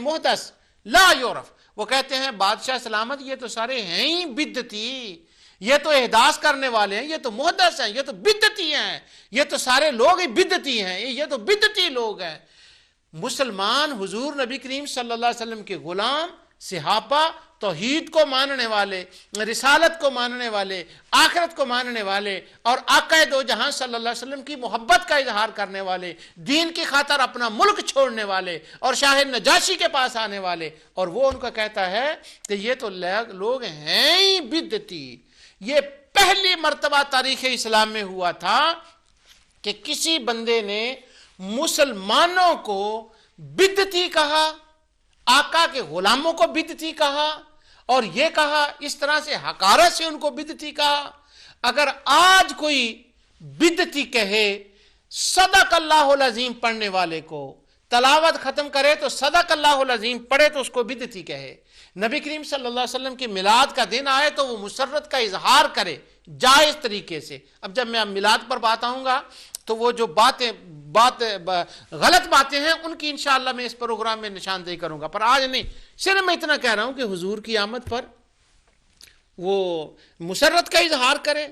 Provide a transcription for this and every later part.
محدث لا یعرف، وہ کہتے ہیں بادشاہ سلامت یہ تو سارے ہیں ہی بدعتی، یہ تو احداث کرنے والے ہیں، یہ تو محدث ہیں، یہ تو بدعتی ہیں، یہ تو سارے لوگ ہی بدعتی ہیں، یہ تو بدعتی لوگ ہیں۔ مسلمان حضور نبی کریم صلی اللہ علیہ وسلم کے غلام، صحابہ، توحید کو ماننے والے، رسالت کو ماننے والے، آخرت کو ماننے والے، اور آقا دو جہاں صلی اللہ علیہ وسلم کی محبت کا اظہار کرنے والے، دین کی خاطر اپنا ملک چھوڑنے والے اور شاہ نجاشی کے پاس آنے والے، اور وہ ان کا کہتا ہے کہ یہ تو لوگ ہیں ہی بدعتی۔ یہ پہلی مرتبہ تاریخ اسلام میں ہوا تھا کہ کسی بندے نے مسلمانوں کو بدعتی کہا، آقا کے غلاموں کو بدعتی کہا، اور یہ کہا اس طرح سے حقارت سے ان کو بدعتی کہا۔ اگر آج کوئی بدعتی کہے صدق اللہ العظیم پڑھنے والے کو، تلاوت ختم کرے تو صدق اللہ العظیم پڑھے تو اس کو بدعتی کہے، نبی کریم صلی اللہ علیہ وسلم کی میلاد کا دن آئے تو وہ مسرت کا اظہار کرے جائز طریقے سے۔ اب جب میں میلاد پر بات آؤں گا تو وہ جو غلط باتیں ہیں ان کی انشاءاللہ میں اس پروگرام میں نشاندہی کروں گا، پر آج نہیں، صرف میں اتنا کہہ رہا ہوں کہ حضور کی آمد پر وہ مسرت کا اظہار کرے،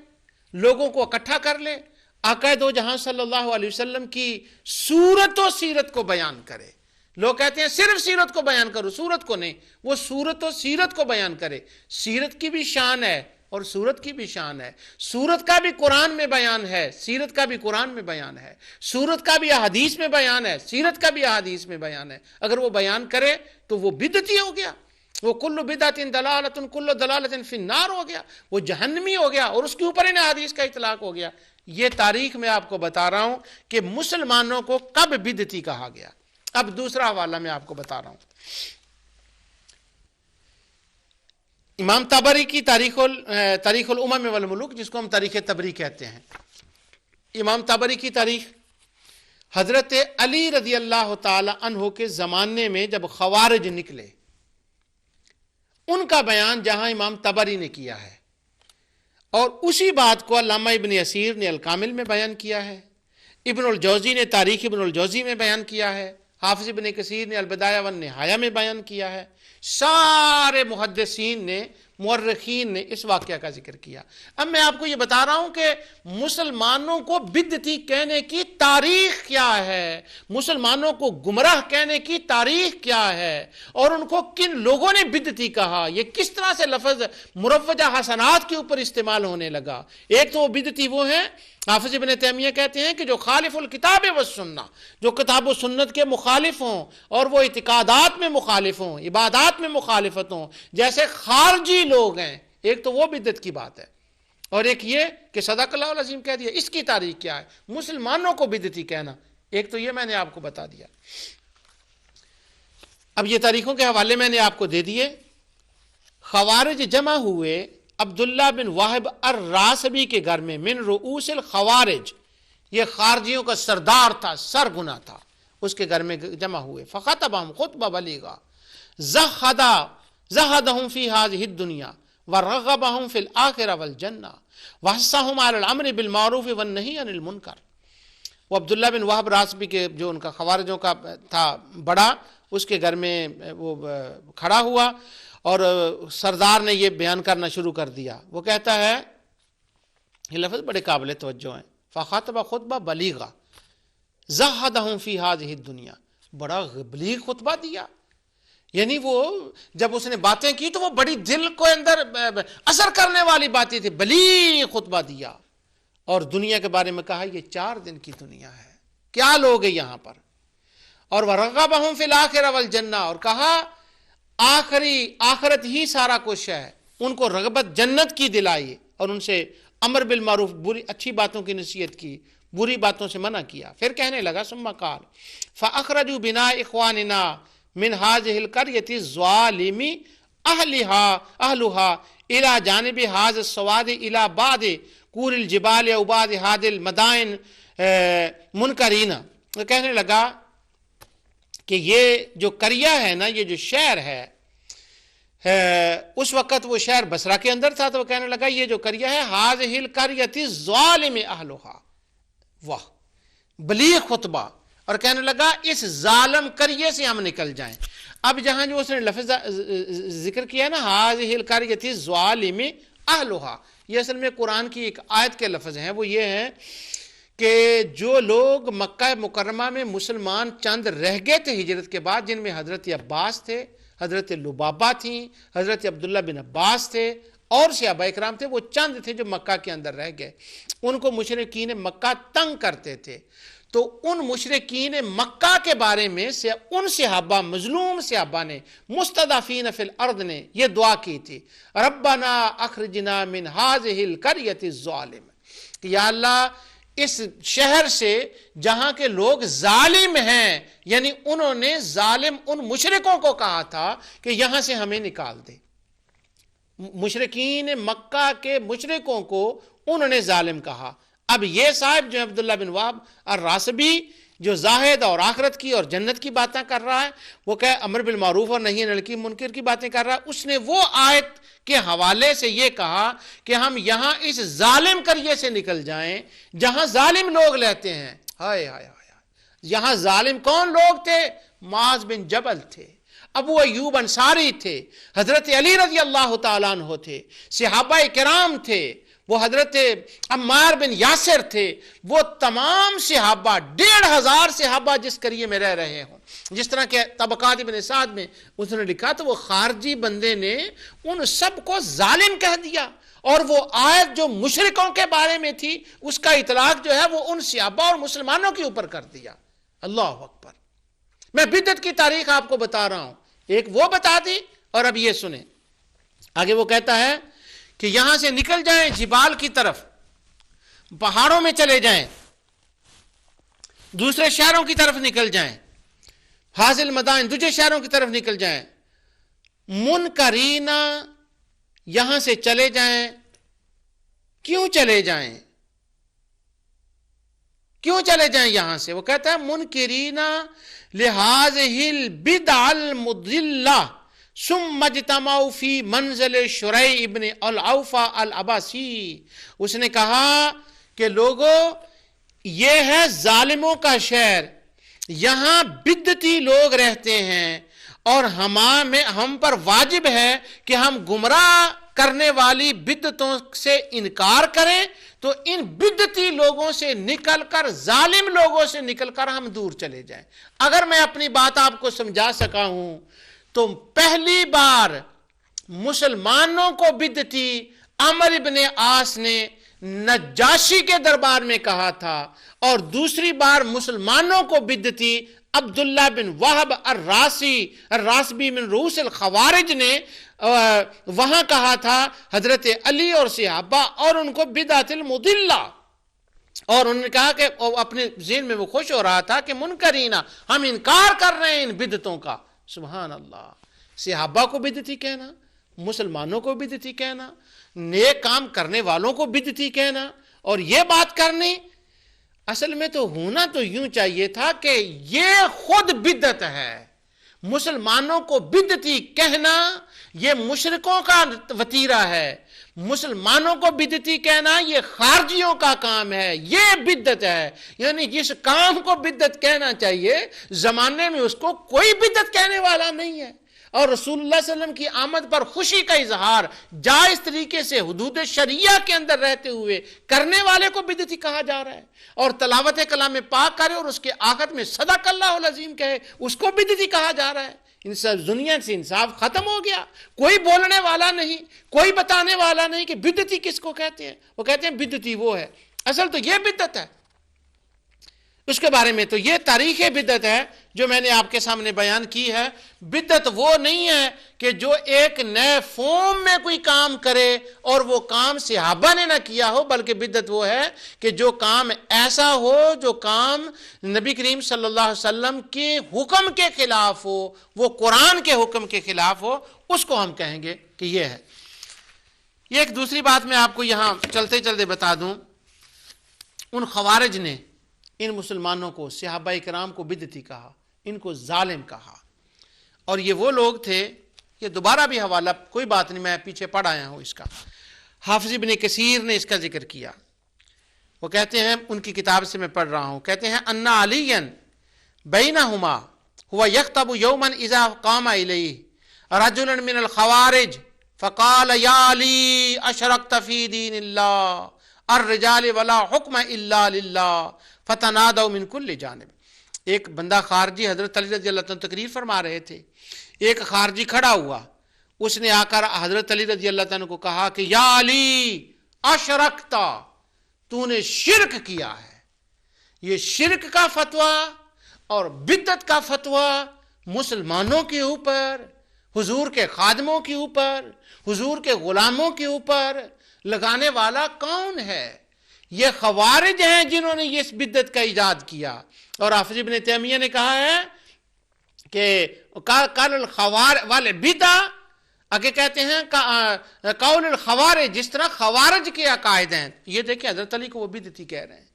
لوگوں کو اکٹھا کر لے، آقا دو جہاں صلی اللہ علیہ وسلم کی صورت و سیرت کو بیان کرے۔ لوگ کہتے ہیں صرف سیرت کو بیان کرو، صورت کو نہیں، وہ صورت و سیرت کو بیان کرے۔ سیرت کی بھی شان ہے اور صورت کی بھی شان ہے، صورت کا بھی قرآن میں بیان ہے، سیرت کا بھی قرآن میں بیان ہے، صورت کا بھی احادیث میں بیان ہے، سیرت کا بھی احادیث میں بیان ہے۔ اگر وہ بیان کرے تو وہ بدعتی ہو گیا، وہ کل بدعت ضلالۃ کل ضلالۃ فی النار ہو گیا، وہ جہنمی ہو گیا، اور اس کے اوپر ان احادیث کا اطلاق ہو گیا۔ یہ تاریخ میں آپ کو بتا رہا ہوں کہ مسلمانوں کو کب بدعتی کہا گیا۔ اب دوسرا حوالہ میں آپ کو بتا رہا ہوں، امام طبری کی تاریخ الامم والملوک، جس کو ہم تاریخ طبری کہتے ہیں۔ امام طبری کی تاریخ، حضرت علی رضی اللہ تعالی عنہ کے زمانے میں جب خوارج نکلے، ان کا بیان جہاں امام طبری نے کیا ہے، اور اسی بات کو علامہ ابن اسیر نے الکامل میں بیان کیا ہے، ابن الجوزی نے تاریخ ابن الجوزی میں بیان کیا ہے، حافظ ابن کثیر نے البدایہ والنہایہ میں بیان کیا ہے، سارے محدثین نے، مورخین نے اس واقعہ کا ذکر کیا۔ اب میں آپ کو یہ بتا رہا ہوں کہ مسلمانوں کو بدعتی کہنے کی تاریخ کیا ہے، مسلمانوں کو گمراہ کہنے کی تاریخ کیا ہے، اور ان کو کن لوگوں نے بدعتی کہا، یہ کس طرح سے لفظ مروجہ حسنات کے اوپر استعمال ہونے لگا۔ ایک تو وہ بدعتی وہ ہیں، حافظ ابن تیمیہ کہتے ہیں کہ جو خالف الکتاب والسنہ، جو کتاب و سنت کے مخالف ہوں اور وہ اعتقادات میں مخالف ہوں، عبادات میں مخالفت ہوں، جیسے خارجی لوگ ہیں۔ ایک تو وہ بدعت کی بات ہے، اور ایک یہ کہ صدق اللہ العظیم کہہ دیا۔ اس کی تاریخ کیا ہے؟ مسلمانوں کو بدعتی کہنا، ایک تو یہ میں نے آپ کو بتا دیا۔ اب یہ تاریخوں کے حوالے میں نے آپ کو دے دیے۔ خوارج جمع ہوئے عبداللہ بن واحب الراسبی کے گھر میں، من رؤوس الخوارج، یہ خارجیوں کا سردار تھا، سرغنہ تھا، اس کے گھر میں جمع ہوئے۔ فخطبہم خطبہ بلیغا زہدہم فی ہذہ الدنیا ورغبہم فی الآخرہ والجنہ وحثہم علی الامر بالمعروف والنہی عن المنکر۔ وہ عبداللہ بن واحب راسبی کے جو ان کا خوارجوں کا تھا بڑا، اس کے گھر میں وہ کھڑا ہوا اور سردار نے یہ بیان کرنا شروع کر دیا۔ وہ کہتا ہے، یہ لفظ بڑے قابل توجہ ہیں، فخطب خطبہ بلیغا زہدہم فی ہذہ الدنیا، بڑا بلیغ خطبہ دیا، یعنی وہ جب اس نے باتیں کی تو وہ بڑی دل کو اندر اثر کرنے والی باتیں تھی، بلیغ خطبہ دیا، اور دنیا کے بارے میں کہا یہ 4 دن کی دنیا ہے، کیا لوگ ہیں یہاں پر، اور وَرَغَّبَهُمْ فِي الْآخِرَةِ وَالْجَنَّةِ، اور کہا آخرت ہی سارا کچھ ہے، ان کو رغبت جنت کی دلائی، اور ان سے امر بالمعروف، اچھی باتوں کی نصیحت کی، بری باتوں سے منع کیا۔ پھر کہنے لگا ثم قال فَأَخْرَجُوا بِنَا إِخْوَانِنَا مِنْ هَذِهِ الْقَرْيَةِ الظَّالِمِ أَهْلُهَا إِلَى جَانِبِ هَذَا السَّوَادِ إِلَى بَعْضِ قُورِ الْجِبَالِ أَوْ بَعْضِ هَذِهِ الْمَدَائِنِ مُنْكَرِينَ۔ وہ کہنے لگا کہ یہ جو قریہ ہے نا، یہ جو شہر ہے، اس وقت وہ شہر بصرہ کے اندر تھا، تو وہ کہنے لگا یہ جو قریہ ہے هَذِهِ الْقَرْيَةِ الظَّالِمِ أَهْلُهَا، واہ بلیغ خطبہ، اور کہنے لگا اس ظالم قریے سے ہم نکل جائیں۔ اب جہاں جو اس نے لفظ ذکر کیا نا ہاذہ القریۃ الظالم اہلھا، یہ اصل میں قرآن کی ایک آیت کے لفظ ہیں. وہ یہ ہیں کہ جو لوگ مکہ مکرمہ میں مسلمان چند رہ گئے تھے ہجرت کے بعد، جن میں حضرت عباس تھے، حضرت لبابہ تھیں، حضرت عبداللہ بن عباس تھے اور صحابہ اکرام تھے، وہ چند تھے جو مکہ کے اندر رہ گئے. ان کو مشرکین مکہ تنگ کرتے تھے. تو ان مشرکین مکہ کے بارے میں سے ان صحابہ، مظلوم صحابہ نے، مستضعفین فی الارض نے یہ دعا کی تھی، ربنا اخرجنا من هذه القریۃ الظالم، کہ یا اللہ اس شہر سے جہاں کے لوگ ظالم ہیں، یعنی انہوں نے ظالم ان مشرکوں کو کہا تھا کہ یہاں سے ہمیں نکال دے. مشرکین مکہ کے مشرکوں کو انہوں نے ظالم کہا. اب یہ صاحب جو عبداللہ بن وہب الراسبی، جو زاہد اور آخرت کی اور جنت کی باتیں کر رہا ہے، وہ کہ امر بالمعروف اور نہی عن المنکر کی باتیں کر رہا ہے، اس نے وہ آیت کے حوالے سے یہ کہا کہ ہم یہاں اس ظالم قریے سے نکل جائیں جہاں ظالم لوگ رہتے ہیں. ہائے ہائے ہائے، یہاں ظالم کون لوگ تھے؟ معاذ بن جبل تھے، ابو ایوب انصاری تھے، حضرت علی رضی اللہ تعالیٰ عنہ تھے، صحابہ کرام تھے، وہ حضرت عمار بن یاسر تھے، وہ تمام صحابہ، 1500 صحابہ جس قریے میں رہ رہے ہوں. جس طرح کہ طبقات ابن سعد میں اس نے لکھا تو وہ خارجی بندے نے ان سب کو ظالم کہہ دیا، اور وہ آیت جو مشرکوں کے بارے میں تھی اس کا اطلاق جو ہے وہ ان صحابہ اور مسلمانوں کے اوپر کر دیا. اللہ اکبر. میں بدعت کی تاریخ آپ کو بتا رہا ہوں، ایک وہ بتا دی، اور اب یہ سنیں آگے. وہ کہتا ہے کہ یہاں سے نکل جائیں جبال کی طرف، پہاڑوں میں چلے جائیں، دوسرے شہروں کی طرف نکل جائیں، حاصل مدائن دوسرے شہروں کی طرف نکل جائیں، منکرینا، یہاں سے چلے جائیں. کیوں چلے جائیں؟ کیوں چلے جائیں یہاں سے؟ وہ کہتا ہے منکرینا لہذہ البدع المضلہ ثم اجتمعوا فی منزل شریح ابن العوفہ العباسی. اس نے کہا کہ لوگوں، یہ ہے ظالموں کا شہر، یہاں بدعتی لوگ رہتے ہیں، اور ہم پر واجب ہے کہ ہم گمراہ کرنے والی بدعتوں سے انکار کریں. تو ان بدعتی لوگوں سے نکل کر، ظالم لوگوں سے نکل کر ہم دور چلے جائیں. اگر میں اپنی بات آپ کو سمجھا سکا ہوں تو پہلی بار مسلمانوں کو بدعتی عمرو ابن عاص نے نجاشی کے دربار میں کہا تھا، اور دوسری بار مسلمانوں کو بدعتی عبداللہ بن وہب الراسبی من رؤوس الخوارج نے وہاں کہا تھا حضرت علی اور صحابہ، اور ان کو بدعت المضلہ. اور انہوں نے کہا کہ اپنے ذہن میں وہ خوش ہو رہا تھا کہ منکرینا، ہم انکار کر رہے ہیں ان بدعتوں کا. سبحان اللہ. صحابہ کو بدعتی کہنا، مسلمانوں کو بدعتی کہنا، نیک کام کرنے والوں کو بدعتی کہنا، اور یہ بات کرنی، اصل میں تو ہونا تو یوں چاہیے تھا کہ یہ خود بدعت ہے. مسلمانوں کو بدعتی کہنا یہ مشرکوں کا وتیرہ ہے، مسلمانوں کو بدعتی کہنا یہ خارجیوں کا کام ہے، یہ بدعت ہے. یعنی جس کام کو بدعت کہنا چاہیے زمانے میں اس کو کوئی بدعت کہنے والا نہیں ہے. اور رسول اللہ صلی اللہ علیہ وسلم کی آمد پر خوشی کا اظہار جائز طریقے سے حدود شریعہ کے اندر رہتے ہوئے کرنے والے کو بدعتی کہا جا رہا ہے. اور تلاوت کلام پاک کرے اور اس کے آخر میں صدق اللہ العظیم کہے، اس کو بدعتی کہا جا رہا ہے. ان سب دنیا سے انصاف ختم ہو گیا، کوئی بولنے والا نہیں، کوئی بتانے والا نہیں کہ بدعتی کس کو کہتے ہیں. وہ کہتے ہیں بدعتی وہ ہے، اصل تو یہ بدعت ہے. اس کے بارے میں تو یہ تاریخ بدعت ہے جو میں نے آپ کے سامنے بیان کی ہے. بدعت وہ نہیں ہے کہ جو ایک نئے فارم میں کوئی کام کرے اور وہ کام صحابہ نے نہ کیا ہو، بلکہ بدعت وہ ہے کہ جو کام ایسا ہو، جو کام نبی کریم صلی اللہ علیہ وسلم کے حکم کے خلاف ہو، وہ قرآن کے حکم کے خلاف ہو، اس کو ہم کہیں گے کہ یہ ہے. یہ ایک دوسری بات میں آپ کو یہاں چلتے چلتے بتا دوں. ان خوارج نے ان مسلمانوں کو، صحابہ کرام کو بدعتی کہا، ان کو ظالم کہا. اور یہ وہ لوگ تھے، یہ دوبارہ بھی حوالہ کوئی بات نہیں، میں پیچھے پڑھ آیا ہوں اس کا. حافظ ابن کثیر نے اس کا ذکر کیا. وہ کہتے ہیں، ان کی کتاب سے میں پڑھ رہا ہوں، کہتے ہیں انا علی بینہما هو يخطب يوما اذا قام اليه رجل من الخوارج فقال يا علي اشركت في دين الله الرجال ولا حكم الا لله فتنادوا من كل جانب. ایک بندہ خارجی حضرت علی رضی اللہ عنہ تقریر فرما رہے تھے، ایک خارجی کھڑا ہوا، اس نے آ کر حضرت علی رضی اللہ عنہ کو کہا کہ یا علی اشرکتا، تو نے شرک کیا ہے. یہ شرک کا فتویٰ اور بدعت کا فتویٰ مسلمانوں کے اوپر، حضور کے خادموں کے اوپر، حضور کے غلاموں کے اوپر لگانے والا کون ہے؟ یہ خوارج ہیں جنہوں نے اس بدعت کا ایجاد کیا. اور حافظ ابن تیمیہ نے کہا ہے کہ قال الخوار والبدع، آگے کہتے ہیں قول الخوارج، جس طرح خوارج کے عقائد ہیں. یہ دیکھیں حضرت علی کو وہ بدعتی کہہ رہے ہیں.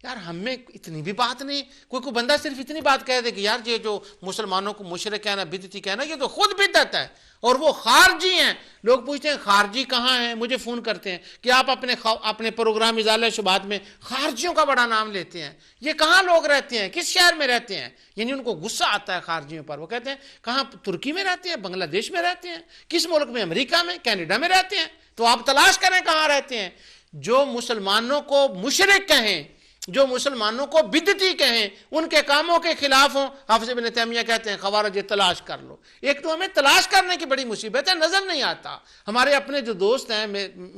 یار ہم میں اتنی بھی بات نہیں، کوئی بندہ صرف اتنی بات کہہ دے کہ یار یہ جو مسلمانوں کو مشرک کہنا، بدعتی کہنا، یہ تو خود بدعت ہے اور وہ خارجی ہیں. لوگ پوچھتے ہیں خارجی کہاں ہیں، مجھے فون کرتے ہیں کہ آپ اپنے پروگرام ازالہ شبہات میں خارجیوں کا بڑا نام لیتے ہیں. یہ کہاں لوگ رہتے ہیں، کس شہر میں رہتے ہیں؟ یعنی ان کو غصہ آتا ہے خارجیوں پر. وہ کہتے ہیں کہاں، ترکی میں رہتے ہیں، بنگلہ دیش میں رہتے ہیں، کس ملک میں، امریکہ میں، کینیڈا میں رہتے ہیں. تو آپ تلاش کریں کہاں رہتے ہیں. جو مسلمانوں کو مشرک کہیں، جو مسلمانوں کو بدعتی کہیں، ان کے کاموں کے خلاف ہوں، حافظ ابن تیمیہ کہتے ہیں خوارج تلاش کر لو. ایک تو ہمیں تلاش کرنے کی بڑی مصیبت ہے، نظر نہیں آتا. ہمارے اپنے جو دوست ہیں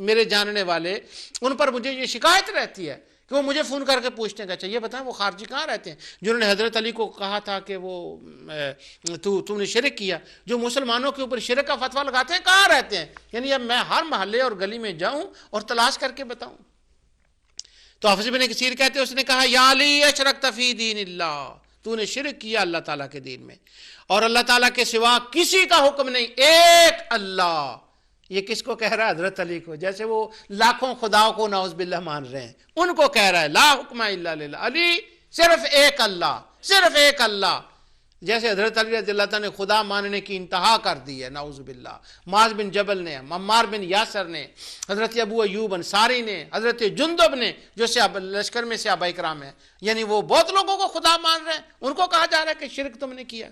میرے جاننے والے، ان پر مجھے یہ شکایت رہتی ہے کہ وہ مجھے فون کر کے پوچھتے ہیں کہ اچھا یہ بتائیں وہ خارجی کہاں رہتے ہیں جنہوں نے حضرت علی کو کہا تھا کہ وہ تم نے شرک کیا، جو مسلمانوں کے اوپر شرک کا فتویٰ لگاتے ہیں، کہاں رہتے ہیں؟ یعنی اب میں ہر محلے اور گلی میں جاؤں اور تلاش کر کے بتاؤں. تو حافظ ابن کثیر کہتے ہیں اس نے کہا یا علی اشرکت فی دین اللہ، تو نے شرک کیا اللہ تعالیٰ کے دین میں، اور اللہ تعالیٰ کے سوا کسی کا حکم نہیں، ایک اللہ. یہ کس کو کہہ رہا ہے؟ حضرت علی کو. جیسے وہ لاکھوں خداؤں کو نعوذ باللہ مان رہے ہیں، ان کو کہہ رہا ہے لا حکم الا للہ، علی صرف ایک اللہ، صرف ایک اللہ. جیسے حضرت علی رضی اللہ تعالیٰ نے خدا ماننے کی انتہا کر دی ہے، نعوذ باللہ. معاذ بن جبل نے، عمار بن یاسر نے، حضرت ابو ایوب انصاری نے، حضرت جندب نے، جو لشکر میں صحابہ کرام ہیں، یعنی وہ بہت لوگوں کو خدا مان رہے ہیں، ان کو کہا جا رہا ہے کہ شرک تم نے کیا.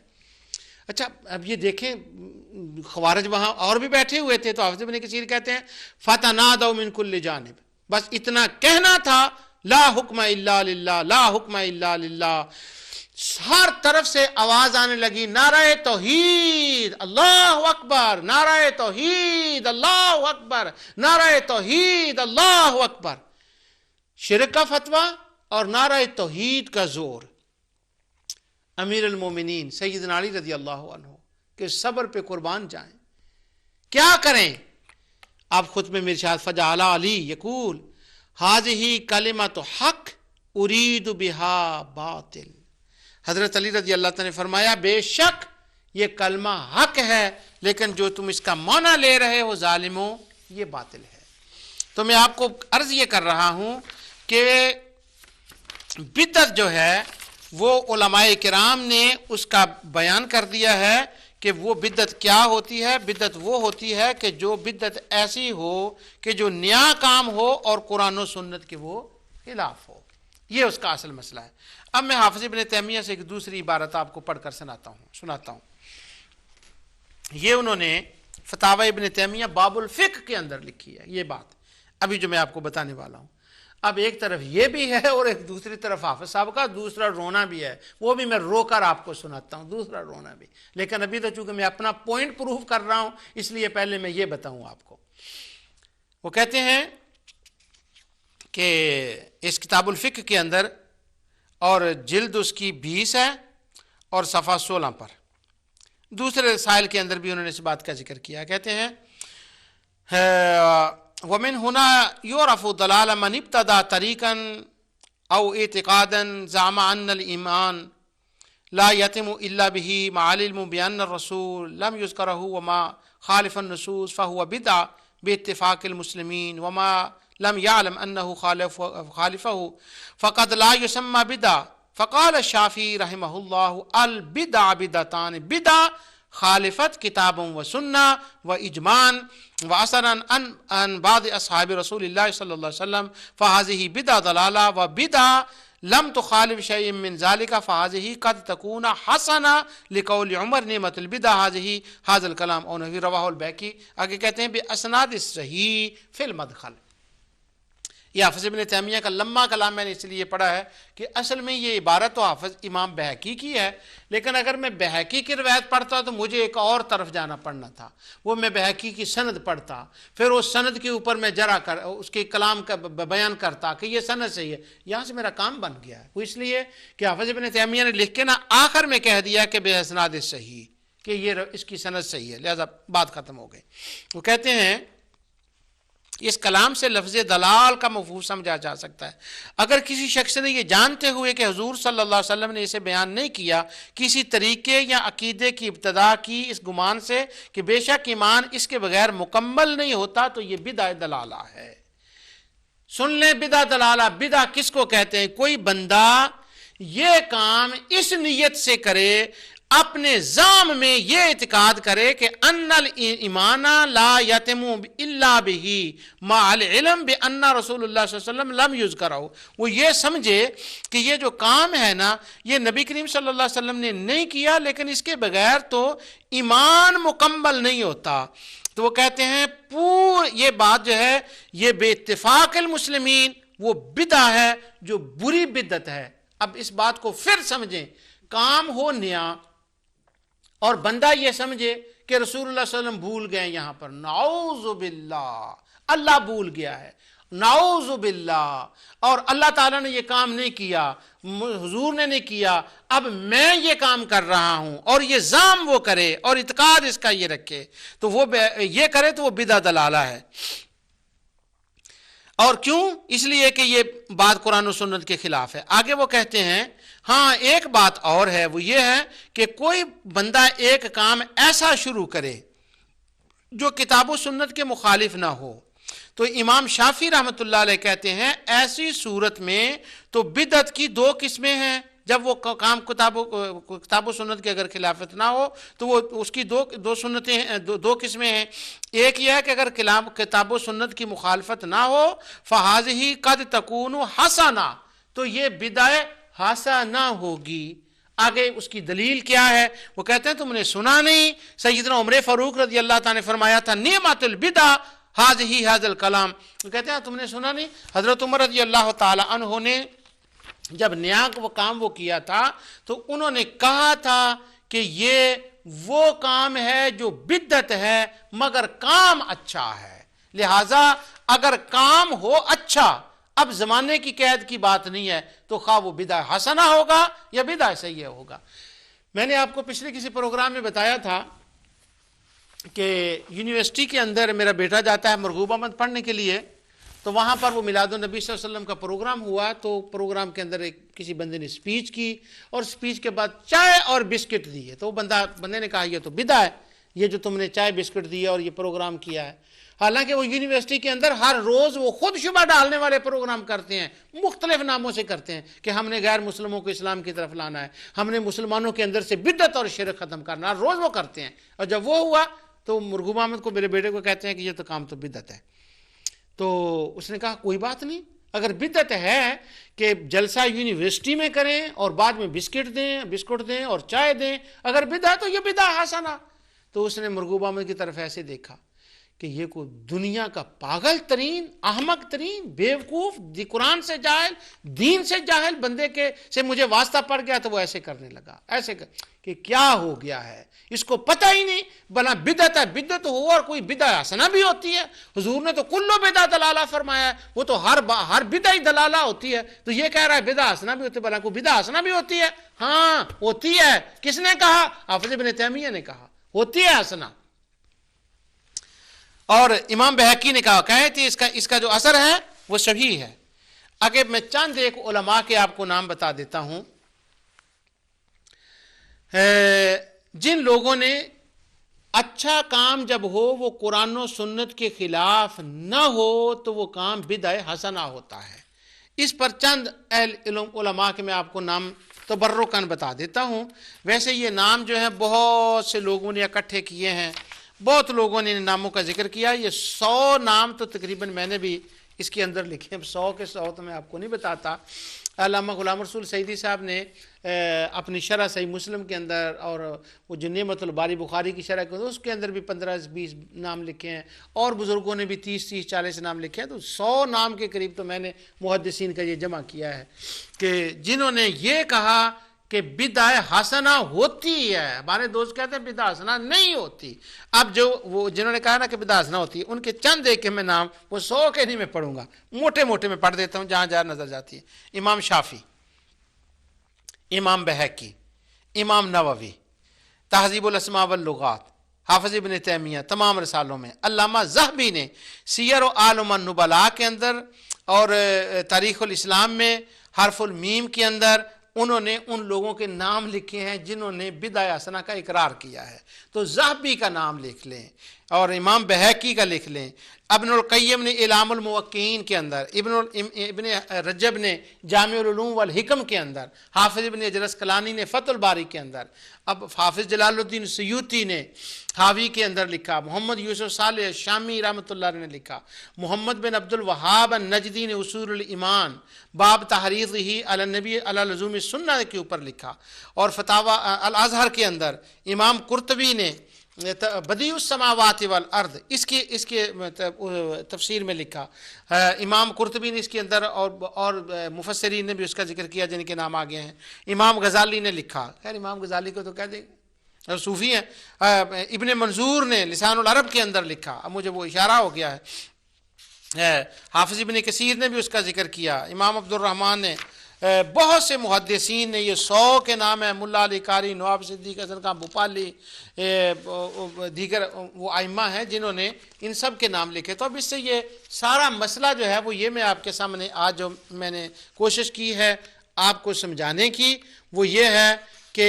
اچھا اب یہ دیکھیں خوارج وہاں اور بھی بیٹھے ہوئے تھے. تو حافظ ابن کثیر کہتے ہیں فتنادوا من کل جانب، بس اتنا کہنا تھا لا حکم الا للہ، لا حکم الا للہ. ہر طرف سے آواز آنے لگی نعرہ توحید اللہ اکبر، نعرہ توحید اللہ اکبر، نعرہ توحید اللہ اکبر. شرک کا فتویٰ اور نعرہ توحید کا زور. امیر المومنین سیدنا علی رضی اللہ عنہ کے صبر پہ قربان جائیں. کیا کریں؟ آپ خود میں ارشاد فجعل علی یقول ھذہ کلمۃ حق ارید بہا باطل. حضرت علی رضی اللہ تعالیٰ نے فرمایا بے شک یہ کلمہ حق ہے، لیکن جو تم اس کا معنی لے رہے ہو ظالموں، یہ باطل ہے. تو میں آپ کو عرض یہ کر رہا ہوں کہ بدعت جو ہے وہ علماء کرام نے اس کا بیان کر دیا ہے کہ وہ بدعت کیا ہوتی ہے. بدعت وہ ہوتی ہے کہ جو بدعت ایسی ہو کہ جو نیا کام ہو اور قرآن و سنت کے وہ خلاف ہو. یہ اس کا اصل مسئلہ ہے. اب میں حافظ ابن تیمیہ سے ایک دوسری عبارت آپ کو پڑھ کر سناتا ہوں. یہ انہوں نے فتاوی ابن تیمیہ باب الفقہ کے اندر لکھی ہے یہ بات ابھی جو میں آپ کو بتانے والا ہوں. اب ایک طرف یہ بھی ہے اور ایک دوسری طرف حافظ صاحب کا دوسرا رونا بھی ہے، وہ بھی میں رو کر آپ کو سناتا ہوں، دوسرا رونا بھی. لیکن ابھی تو چونکہ میں اپنا پوائنٹ پروف کر رہا ہوں اس لیے پہلے میں یہ بتاؤں آپ کو. وہ کہتے ہیں کہ اس کتاب الفقہ کے اندر اور جلد اس کی 20 ہے اور صفحہ 16 پر دوسرے رسائل کے اندر بھی انہوں نے اس بات کا ذکر کیا. کہتے ہیں ومن هنا يعرف ضلال من ابتدى طريقا او اعتقادا زعم ان الايمان لا يتم الا به مع العلم بان الرسول لم يذكره وما خالف النصوص فهو بدعة باتفاق المسلمين وما لم يعلم انه خالفه فقد لا يسمى بدعة. فقال الشافعي رحمه الله البدع بدعتان، بدعة خالفت کتاب و سنہ و اجماع و اثرا عن بعض اصحاب رسول اللہ صلی اللہ علیہ وسلم فهذه بدعة ضلالة و بدعة لم تخالف شيء من ذلك فهذه قد تكون حسنہ لقول عمر نعمت البدع هذا الكلام او نحوه رواه البیہقی. آگے کہتے ہیں باسناد صحیح فی المدخل. یہ حافظ ابن تیمیہ کا لمبا کلام میں نے اس لیے پڑھا ہے کہ اصل میں یہ عبارت تو حافظ امام بیہقی کی ہے، لیکن اگر میں بیہقی کی روایت پڑھتا تو مجھے ایک اور طرف جانا پڑنا تھا، وہ میں بیہقی کی سند پڑھتا، پھر اس سند کے اوپر میں اس کے کلام کا بیان کرتا کہ یہ سند صحیح ہے. یہاں سے میرا کام بن گیا ہے. وہ اس لیے کہ حافظ ابن تیمیہ نے لکھ کے نا آخر میں کہہ دیا کہ باسناد صحیح، کہ یہ اس کی سند صحیح ہے، لہذا بات ختم ہو گئی. وہ کہتے ہیں اس کلام سے لفظ دلال کا مفہوم سمجھا جا سکتا ہے. اگر کسی شخص نے یہ جانتے ہوئے کہ حضور صلی اللہ علیہ وسلم نے اسے بیان نہیں کیا، کسی طریقے یا عقیدے کی ابتدا کی اس گمان سے کہ بے شک ایمان اس کے بغیر مکمل نہیں ہوتا، تو یہ بدعہ دلالہ ہے. سن لیں بدعہ دلالہ. بدعہ کس کو کہتے ہیں؟ کوئی بندہ یہ کام اس نیت سے کرے، اپنے ذام میں یہ اعتقاد کرے کہ ان الایمان لا یتم الا به مع العلم بان رسول اللہ صلی اللہ علیہ وسلم لم یذکرہ. وہ یہ سمجھے کہ یہ جو کام ہے نا یہ نبی کریم صلی اللہ علیہ وسلم نے نہیں کیا، لیکن اس کے بغیر تو ایمان مکمل نہیں ہوتا. تو وہ کہتے ہیں یہ بات جو ہے یہ بے اتفاق المسلمین وہ بدعہ ہے جو بری بدعت ہے. اب اس بات کو پھر سمجھیں. کام ہو نیا اور بندہ یہ سمجھے کہ رسول اللہ صلی اللہ علیہ وسلم بھول گئے، یہاں پر نعوذ باللہ اللہ بھول گیا ہے، نعوذ باللہ، اور اللہ تعالیٰ نے یہ کام نہیں کیا، حضور نے نہیں کیا، اب میں یہ کام کر رہا ہوں، اور یہ ذام وہ کرے اور اعتقاد اس کا یہ رکھے، تو وہ یہ کرے تو وہ بدعہ دلالہ ہے. اور کیوں؟ اس لیے کہ یہ بات قرآن و سنت کے خلاف ہے. آگے وہ کہتے ہیں ہاں ایک بات اور ہے، وہ یہ ہے کہ کوئی بندہ ایک کام ایسا شروع کرے جو کتاب و سنت کے مخالف نہ ہو، تو امام شافعی رحمۃ اللہ علیہ کہتے ہیں ایسی صورت میں تو بدعت کی دو قسمیں ہیں. جب وہ کام کتاب و سنت کے اگر خلافت نہ ہو تو وہ اس کی دو سنتیں ہیں، دو قسمیں ہیں. ایک یہ ہے کہ اگر کتاب و سنت کی مخالفت نہ ہو فہذہ قد تکون حسنہ، تو یہ بدعہ حسنہ ہوگی. آگے اس کی دلیل کیا ہے؟ وہ کہتے ہیں تم نے سنا نہیں سیدنا عمر فاروق رضی اللہ تعالیٰ نے فرمایا تھا نعمت البدع هذا الکلام. وہ کہتے ہیں تم نے سنا نہیں حضرت عمر رضی اللہ تعالیٰ عنہ نے جب نیا وہ کام وہ کیا تھا تو انہوں نے کہا تھا کہ یہ وہ کام ہے جو بدعت ہے مگر کام اچھا ہے. لہٰذا اگر کام ہو اچھا، اب زمانے کی قید کی بات نہیں ہے، تو خواہ وہ بدعہ حسنہ ہوگا یا بدعہ سیئہ ہوگا. میں نے آپ کو پچھلے کسی پروگرام میں بتایا تھا کہ یونیورسٹی کے اندر میرا بیٹا جاتا ہے مرغوب احمد پڑھنے کے لیے، تو وہاں پر وہ میلاد النبی صلی اللہ علیہ وسلم کا پروگرام ہوا. تو پروگرام کے اندر کسی بندے نے سپیچ کی اور سپیچ کے بعد چائے اور بسکٹ دیے. تو وہ بندے نے کہا یہ تو بدعہ ہے، یہ جو تم نے چائے بسکٹ دیا اور یہ پروگرام کیا ہے. حالانکہ وہ یونیورسٹی کے اندر ہر روز وہ خود شبہ ڈالنے والے پروگرام کرتے ہیں، مختلف ناموں سے کرتے ہیں کہ ہم نے غیر مسلموں کو اسلام کی طرف لانا ہے، ہم نے مسلمانوں کے اندر سے بدعت اور شرک ختم کرنا، ہر روز وہ کرتے ہیں. اور جب وہ ہوا تو مرغوب احمد کو میرے بیٹے کو کہتے ہیں کہ یہ تو کام تو بدعت ہے. تو اس نے کہا کوئی بات نہیں، اگر بدعت ہے کہ جلسہ یونیورسٹی میں کریں اور بعد میں بسکٹ دیں اور چائے دیں، اگر بدعت تو یہ بدعہ حسنہ. تو اس نے مرغوب احمد کی طرف ایسے دیکھا کہ یہ کوئی دنیا کا پاگل ترین، احمق ترین، بیوقوف، قرآن سے جاہل، دین سے جاہل بندے سے مجھے واسطہ پڑ گیا. تو وہ ایسے کرنے لگا، کہ کیا ہو گیا ہے، اس کو پتہ ہی نہیں بنا بدعت ہے. بدعت ہو اور کوئی بدعہ حسنہ بھی ہوتی ہے. حضور نے تو کلو بدعہ دلالہ فرمایا ہے، وہ تو ہر بدعہ ہی دلالہ ہوتی ہے. تو یہ کہہ رہا ہے بدعہ حسنہ بھی ہوتی ہے، بلا کوئی بدعہ حسنہ بھی ہوتی ہے. ہاں ہوتی ہے. کس نے کہا؟ حافظ ابن تیمیہ نے کہا ہوتی ہے حسنہ. اور امام بیہقی نے کہا تھے اس کا جو اثر ہے وہ صحیح ہے. آگے میں چند ایک علماء کے آپ کو نام بتا دیتا ہوں جن لوگوں نے اچھا کام جب ہو وہ قرآن و سنت کے خلاف نہ ہو تو وہ کام بدعہ حسنہ ہوتا ہے. اس پر چند علماء کے میں آپ کو نام تبرکاً بتا دیتا ہوں. ویسے یہ نام جو ہے بہت سے لوگوں نے اکٹھے کیے ہیں، بہت لوگوں نے ان ناموں کا ذکر کیا. یہ 100 نام تو تقریباً میں نے بھی اس کے اندر لکھے ہیں، 100 کے 100 تو میں آپ کو نہیں بتاتا. علامہ غلام رسول سعیدی صاحب نے اپنی شرح صحیح مسلم کے اندر اور وہ جو نعمت الباری بخاری کی شرح کے اندر اس کے اندر بھی 15-20 نام لکھے ہیں، اور بزرگوں نے بھی 30-40 نام لکھے ہیں، تو 100 نام کے قریب تو میں نے محدثین کا یہ جمع کیا ہے کہ جنہوں نے یہ کہا کہ بدعہ حسنہ ہوتی ہے۔ ہمارے دوست کہتے ہیں بدعہ حسنہ نہیں ہوتی۔ اب جو وہ جنہوں نے کہا نا کہ بدعہ حسنہ ہوتی ہے، ان کے چند ایک کے میں نام وہ 100 کے نہیں میں پڑھوں گا، موٹے موٹے میں پڑھ دیتا ہوں جہاں جہاں نظر جاتی ہے۔ امام شافعی، امام بہقی، امام نووی، تہذیب الاسماء واللغات، حافظ ابن تیمیہ تمام رسالوں میں، علامہ ذہبی نے سیر و اعلام النبلاء کے اندر اور تاریخ الاسلام میں حرف المیم کے اندر انہوں نے ان لوگوں کے نام لکھے ہیں جنہوں نے بدعہ حسنہ کا اقرار کیا ہے۔ تو ذہبی کا نام لکھ لیں اور امام بہقی کا لکھ لیں، ابن القیم نے اعلام الموقعین کے اندر، ابن رجب نے جامع العلوم والحکم کے اندر، حافظ ابن حجر اسقلانی نے فتح الباری کے اندر، اب حافظ جلال الدین سیوطی نے حاوی کے اندر لکھا، محمد یوسف صالح شامی رحمۃ اللہ علیہ نے لکھا، محمد بن عبد الوہاب النجدی نے اصول الایمان باب تحریضہ علی النبی علی لزوم السنہ کے اوپر لکھا، اور فتاوی الازہر کے اندر امام قرطبی نے بدیع السماوات والارض اس کے تفسیر میں لکھا، امام قرطبی نے اس کے اندر اور مفسرین نے بھی اس کا ذکر کیا جن کے نام آگے ہیں، امام غزالی نے لکھا، خیر امام غزالی کو تو کہہ دیں صوفی ہیں، ابن منظور نے لسان العرب کے اندر لکھا، اب مجھے وہ اشارہ ہو گیا ہے، حافظ ابن کثیر نے بھی اس کا ذکر کیا، امام عبد الرحمن نے، بہت سے محدثین نے، یہ 100 کے نام ہیں، ملا علی قاری، نواب صدیق حسن خان بھوپالی، دیگر وہ ائمہ ہیں جنہوں نے ان سب کے نام لکھے۔ تو اب اس سے یہ سارا مسئلہ جو ہے وہ یہ میں آپ کے سامنے آج جو میں نے کوشش کی ہے آپ کو سمجھانے کی، وہ یہ ہے کہ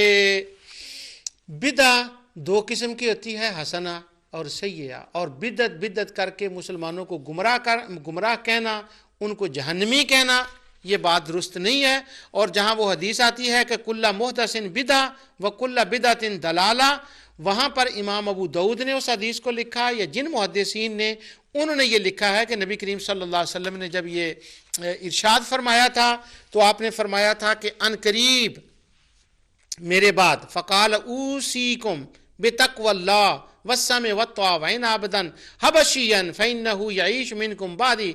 بدعہ 2 قسم کی ہوتی ہے، حسنہ اور سیئہ، اور بدعت کر کے مسلمانوں کو گمراہ کہنا، ان کو جہنمی کہنا، یہ بات درست نہیں ہے۔ اور جہاں وہ حدیث آتی ہے کہ کل محدث بدعہ وکل بدعۃ ضلالہ، وہاں پر امام ابو داؤد نے اس حدیث کو لکھا، یا جن محدثین نے انہوں نے یہ لکھا ہے کہ نبی کریم صلی اللہ علیہ وسلم نے جب یہ ارشاد فرمایا تھا تو آپ نے فرمایا تھا کہ ان قریب میرے بعد فقال اوصیکم بتقوی اللہ والسمع والطاعۃ وان عبدا حبشیا فانه يعيش منكم بعدي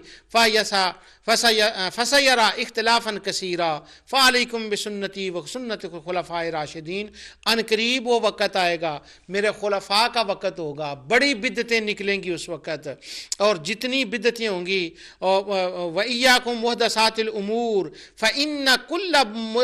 فسيرى اختلافا كثيرا فعليكم بسنتي وسنت الخلفاء الراشدین۔ ان قریب وہ وقت آئے گا، میرے خلفاء کا وقت ہوگا، بڑی بدعتیں نکلیں گی اس وقت، اور جتنی بدعتیں ہوں گی، وَإِيَّاكُمْ مُحْدَثَاتِ الْأُمُورِ فَإِنَّ كُلَّ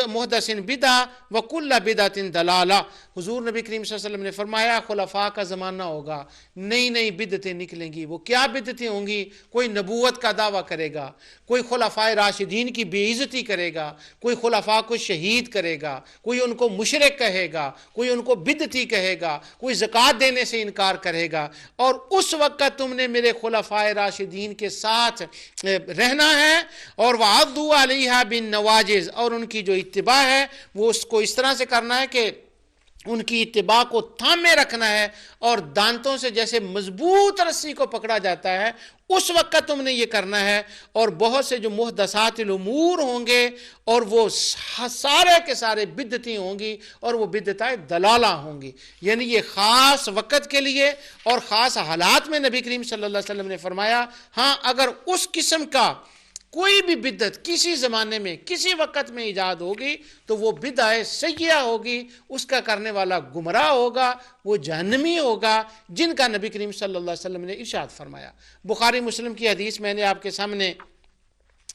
مُحْدَثٍ بِدْعَةٍ وَكُلَّ بِدْعَةٍ ضَلَالَةٍ۔ حضور نبی کریم صلی اللہ علیہ وسلم نے فرمایا خلفاء کا زمانہ ہوگا، نئی بدعتیں نکلیں گی۔ وہ کیا بدعتیں ہوں گی؟ کوئی نبوت کا دعویٰ کرے گا، کوئی خلفاء راشدین کی بے عزتی کرے گا، کوئی خلفاء کو شہید کرے گا، کوئی ان کو مشرک کہے گا، کوئی ان کو بدعتی کہے گا، کوئی زکوٰۃ دینے سے انکار کرے گا، اور اس وقت تم نے میرے خلفاء راشدین کے ساتھ رہنا ہے، اور وَعَضُّوا عَلَيْهَا بِالنَّوَاجِذِ، اور ان کی جو اتباع ہے وہ اس کو اس طرح سے کرنا ہے کہ ان کی اتباع کو تھامے رکھنا ہے، اور دانتوں سے جیسے مضبوط رسی کو پکڑا جاتا ہے اس وقت تم نے یہ کرنا ہے۔ اور بہت سے جو محدثات الامور ہوں گے اور وہ سارے کے سارے بدعتیں ہوں گی، اور وہ بدعتیں ضلالہ ہوں گی، یعنی یہ خاص وقت کے لیے اور خاص حالات میں نبی کریم صلی اللہ علیہ وسلم نے فرمایا۔ ہاں اگر اس قسم کا کوئی بھی بدعت کسی زمانے میں کسی وقت میں ایجاد ہوگی تو وہ بدعہ سیئہ ہوگی، اس کا کرنے والا گمراہ ہوگا، وہ جہنمی ہوگا، جن کا نبی کریم صلی اللہ علیہ وسلم نے ارشاد فرمایا۔ بخاری مسلم کی حدیث میں نے آپ کے سامنے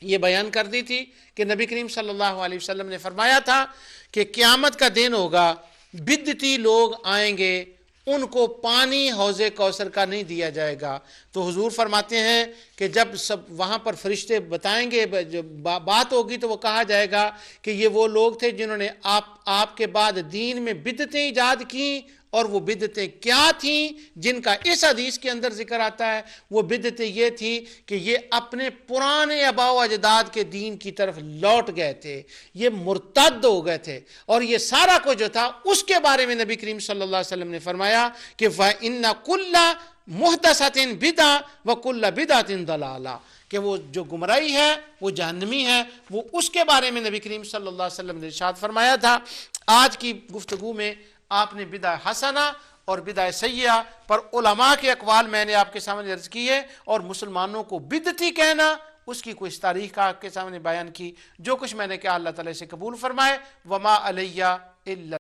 یہ بیان کر دی تھی کہ نبی کریم صلی اللہ علیہ وسلم نے فرمایا تھا کہ قیامت کا دن ہوگا، بدعتی لوگ آئیں گے، ان کو پانی حوض کوثر کا نہیں دیا جائے گا۔ تو حضور فرماتے ہیں کہ جب سب وہاں پر فرشتے بتائیں گے، جب بات ہوگی تو وہ کہا جائے گا کہ یہ وہ لوگ تھے جنہوں نے آپ کے بعد دین میں بدعتیں ایجاد کیں، اور وہ بدعتیں کیا تھیں جن کا اس حدیث کے اندر ذکر آتا ہے؟ وہ بدعتیں یہ تھی کہ یہ اپنے پرانے آباء و اجداد کے دین کی طرف لوٹ گئے تھے، یہ مرتد ہو گئے تھے، اور یہ سارا کچھ جو تھا اس کے بارے میں نبی کریم صلی اللہ علیہ وسلم نے فرمایا کہ وَإِنَّ كُلَّ مُحْدَثَةٍ بِدْعَةٍ وَكُلَّ بِدْعَةٍ ضَلَالَةٍ، کہ وہ جو گمراہی ہے وہ جہنمی ہے، وہ اس کے بارے میں نبی کریم صلی اللہ علیہ وسلم نے ارشاد فرمایا تھا۔ آج کی گفتگو میں آپ نے بدع حسنہ اور بدع سیئہ پر علماء کے اقوال میں نے آپ کے سامنے عرض کی ہے، اور مسلمانوں کو بدعتی کہنا اس کی کچھ تاریخ آپ کے سامنے بیان کی۔ جو کچھ میں نے کہا اللہ تعالیٰ سے قبول فرمائے۔ وما علیہ الا